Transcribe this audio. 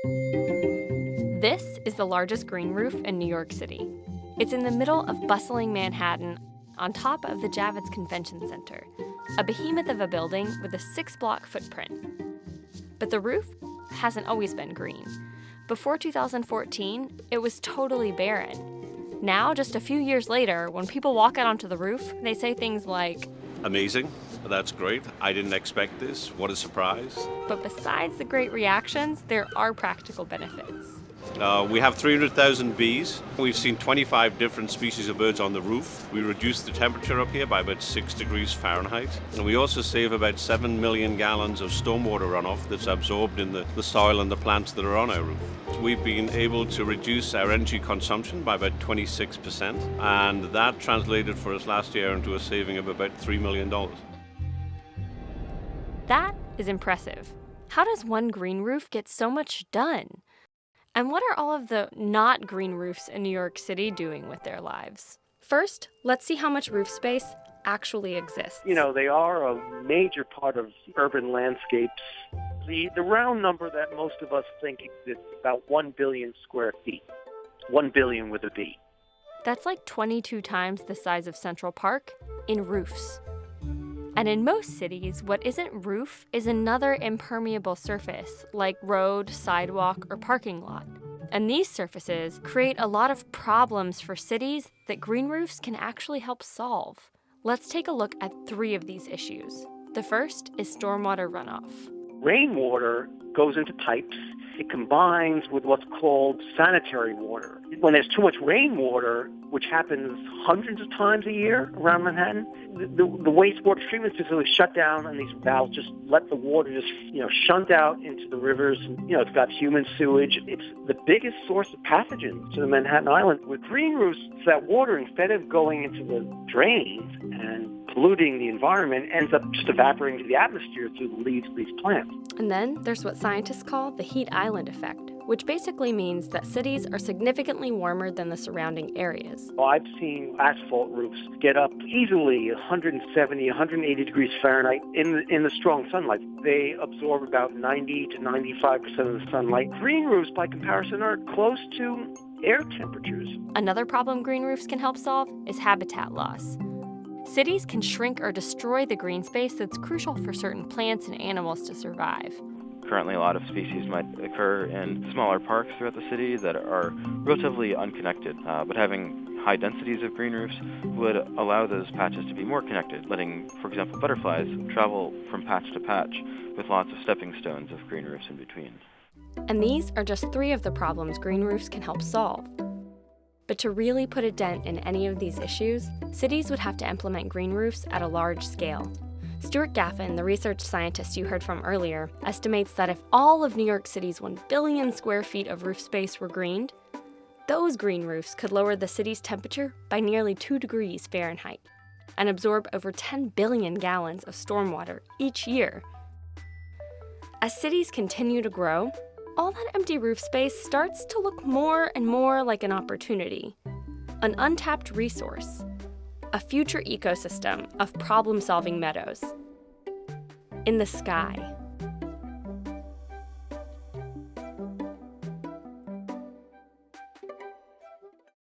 This is the largest green roof in New York City. It's in the middle of bustling Manhattan, on top of the Javits Convention Center, a behemoth of a building with a 6-block footprint. But the roof hasn't always been green. Before 2014, it was totally barren. Now, just a few years later, when people walk out onto the roof, they say things like, "Amazing, that's great, I didn't expect this, what a surprise." But besides the great reactions, there are practical benefits. We have 300,000 bees. We've seen 25 different species of birds on the roof. We reduced the temperature up here by about 6 degrees Fahrenheit. And we also save about 7 million gallons of stormwater runoff that's absorbed in the soil and the plants that are on our roof. We've been able to reduce our energy consumption by about 26%, and that translated for us last year into a saving of about $3 million. That is impressive. How does one green roof get so much done? And what are all of the not green roofs in New York City doing with their lives? First, let's see how much roof space actually exists. They are a major part of urban landscapes. The round number that most of us think exists is about 1 billion square feet. 1 billion with a B. That's like 22 times the size of Central Park in roofs. And in most cities, what isn't roof is another impermeable surface, like road, sidewalk, or parking lot. And these surfaces create a lot of problems for cities that green roofs can actually help solve. Let's take a look at 3 of these issues. The first is stormwater runoff. Rainwater goes into pipes. It combines with what's called sanitary water. When there's too much rainwater, which happens hundreds of times a year around Manhattan, the wastewater treatment facilities shut down, and these valves just let the water just shunt out into the rivers. It's got human sewage. It's the biggest source of pathogens to the Manhattan Island. With green roofs, that water, instead of going into the drains and polluting the environment, ends up just evaporating to the atmosphere through the leaves of these plants. And then there's what scientists call the heat island effect, which basically means that cities are significantly warmer than the surrounding areas. Well, I've seen asphalt roofs get up easily 170, 180 degrees Fahrenheit in the strong sunlight. They absorb about 90 to 95% of the sunlight. Green roofs, by comparison, are close to air temperatures. Another problem green roofs can help solve is habitat loss. Cities can shrink or destroy the green space that's crucial for certain plants and animals to survive. Currently, a lot of species might occur in smaller parks throughout the city that are relatively unconnected, but having high densities of green roofs would allow those patches to be more connected, letting, for example, butterflies travel from patch to patch with lots of stepping stones of green roofs in between. And these are just 3 of the problems green roofs can help solve. But to really put a dent in any of these issues, cities would have to implement green roofs at a large scale. Stuart Gaffin, the research scientist you heard from earlier, estimates that if all of New York City's 1 billion square feet of roof space were greened, those green roofs could lower the city's temperature by nearly 2 degrees Fahrenheit and absorb over 10 billion gallons of stormwater each year. As cities continue to grow, all that empty roof space starts to look more and more like an opportunity, an untapped resource, a future ecosystem of problem-solving meadows. In the sky.